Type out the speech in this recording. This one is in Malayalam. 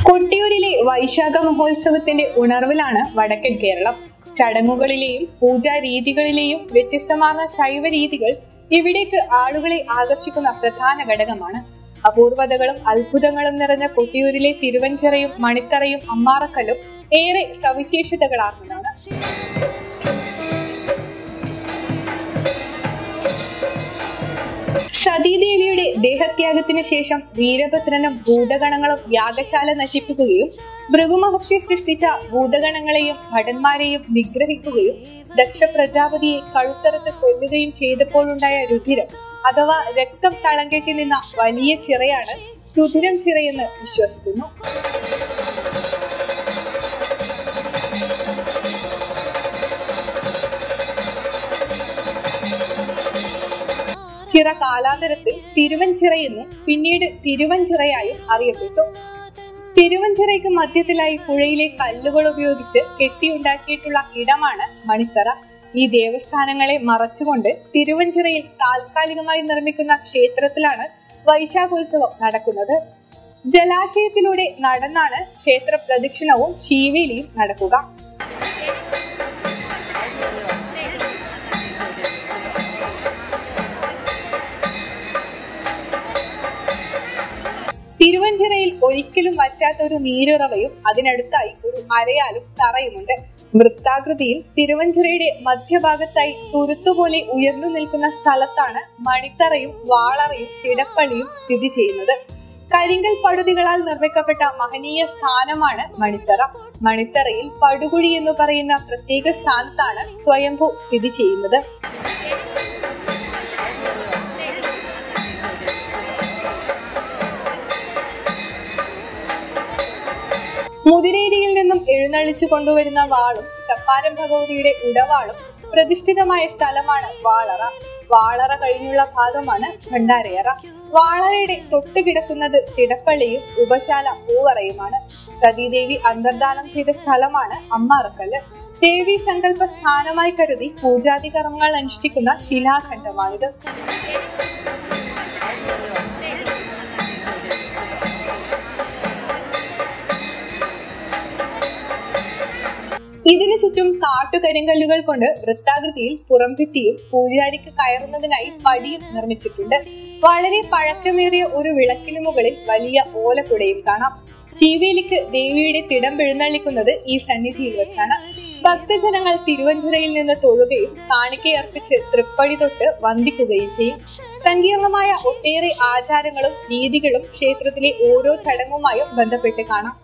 കൊട്ടിയൂരിലെ വൈശാഖ മഹോത്സവത്തിന്റെ ഉണർവിലാണ് വടക്കൻ കേരളം. ചടങ്ങുകളിലെയും പൂജാരീതികളിലെയും വ്യത്യസ്തമായ ശൈവ രീതികൾ ഇവിടേക്ക് ആളുകളെ ആകർഷിക്കുന്ന പ്രധാന ഘടകമാണ്. അപൂർവതകളും അത്ഭുതങ്ങളും നിറഞ്ഞ കൊട്ടിയൂരിലെ തിരുവഞ്ചിറയും മണിത്തറയും അമ്മാറക്കല്ലും ഏറെ സവിശേഷതകളാർന്നതാണ്. സതീദേവിയുടെ ദേഹത്യാഗത്തിന് ശേഷം വീരഭദ്രനും ഭൂതഗണങ്ങളും യാഗശാല നശിപ്പിക്കുകയും ഭൃഗുമഹർഷി സൃഷ്ടിച്ച ഭൂതഗണങ്ങളെയും ഭടന്മാരെയും നിഗ്രഹിക്കുകയും ദക്ഷ പ്രജാപതിയെ കഴുത്തറുത്ത് കൊല്ലുകയും ചെയ്തപ്പോഴുണ്ടായ രുധിരം അഥവാ രക്തം തളം കെട്ടി നിന്ന വലിയ ചിറയാണ് രുധിരം ചിറയെന്ന് വിശ്വസിക്കുന്നു. ചിറ കാലാന്തരത്തിൽ തിരുവഞ്ചിറയെന്നും പിന്നീട് തിരുവഞ്ചിറയായും അറിയപ്പെട്ടു. തിരുവഞ്ചിറയ്ക്ക് മധ്യത്തിലായി പുഴയിലെ കല്ലുകൾ ഉപയോഗിച്ച് കെട്ടിയുണ്ടാക്കിയിട്ടുള്ള ഇടമാണ് മണിത്തറ. ഈ ദേവസ്ഥാനങ്ങളെ മറച്ചുകൊണ്ട് തിരുവഞ്ചിറയിൽ താൽക്കാലികമായി നിർമ്മിക്കുന്ന ക്ഷേത്രത്തിലാണ് വൈശാഖോത്സവം നടക്കുന്നത്. ജലാശയത്തിലൂടെ നടന്നാണ് ക്ഷേത്ര പ്രദക്ഷിണവും ശീവേലിയും നടക്കുക. തിരുവഞ്ചിറയിൽ ഒരിക്കലും വറ്റാത്ത ഒരു നീരുറവയും അതിനടുത്തായി ഒരു അരയാലും തറയുമുണ്ട്. വൃത്താകൃതിയിൽ തിരുവഞ്ചിറയുടെ മധ്യഭാഗത്തായി തുരുത്തുപോലെ ഉയർന്നു നിൽക്കുന്ന സ്ഥലത്താണ് മണിത്തറയും വാളറയും തിടപ്പള്ളിയും സ്ഥിതി ചെയ്യുന്നത്. കരിങ്കൽ പടുതികളാൽ നിർമ്മിക്കപ്പെട്ട മഹനീയ സ്ഥാനമാണ് മണിത്തറ. മണിത്തറയിൽ പടുകുഴി എന്ന് പറയുന്ന പ്രത്യേക സ്ഥാനത്താണ് സ്വയംഭൂ സ്ഥിതി ചെയ്യുന്നത്. മുതിരേരിയിൽ നിന്നും എഴുന്നള്ളിച്ചു കൊണ്ടുവരുന്ന വാളും ചപ്പാരം ഭഗവതിയുടെ ഉടവാളും പ്രതിഷ്ഠിതമായ സ്ഥലമാണ് വാളറ. വാളറ കഴിഞ്ഞുള്ള ഭാഗമാണ് ഭണ്ഡാരയറ. വാളറയുടെ തൊട്ടുകിടക്കുന്നത് തിടപ്പള്ളിയും ഉപശാല പൂവറയുമാണ്. സതീദേവി അന്തർദാനം ചെയ്ത സ്ഥലമാണ് അമ്മാറക്കല്ല്. ദേവി സങ്കല്പ സ്ഥാനമായി കരുതി പൂജാതി കർമ്മങ്ങൾ അനുഷ്ഠിക്കുന്ന ശിലാഖണ്ഡമാണിത്. ഇതിനു ചുറ്റും കാട്ടുകരിങ്കല്ലുകൾ കൊണ്ട് വൃത്താകൃതിയിൽ പുറംഭിത്തിയും പൂജാരിക്ക് കയറുന്നതിനായി പടിയും നിർമ്മിച്ചിട്ടുണ്ട്. വളരെ പഴക്കമേറിയ ഒരു വിളക്കിന് മുകളിൽ വലിയ ഓലക്കുടയും കാണാം. ശീവേലിക്ക് ദേവിയുടെ തിടം എഴുന്നള്ളിക്കുന്നത് ഈ സന്നിധിയിൽ വെച്ചാണ്. ഭക്തജനങ്ങൾ തിരുവഞ്ചിറയിൽ നിന്ന് തൊഴുകയും കാണിക്കയർപ്പിച്ച് തൃപ്പടി തൊട്ട് വന്ദിക്കുകയും ചെയ്യും. സങ്കീർണമായ ഒട്ടേറെ ആചാരങ്ങളും രീതികളും ക്ഷേത്രത്തിലെ ഓരോ ചടങ്ങുമായും ബന്ധപ്പെട്ട് കാണാം.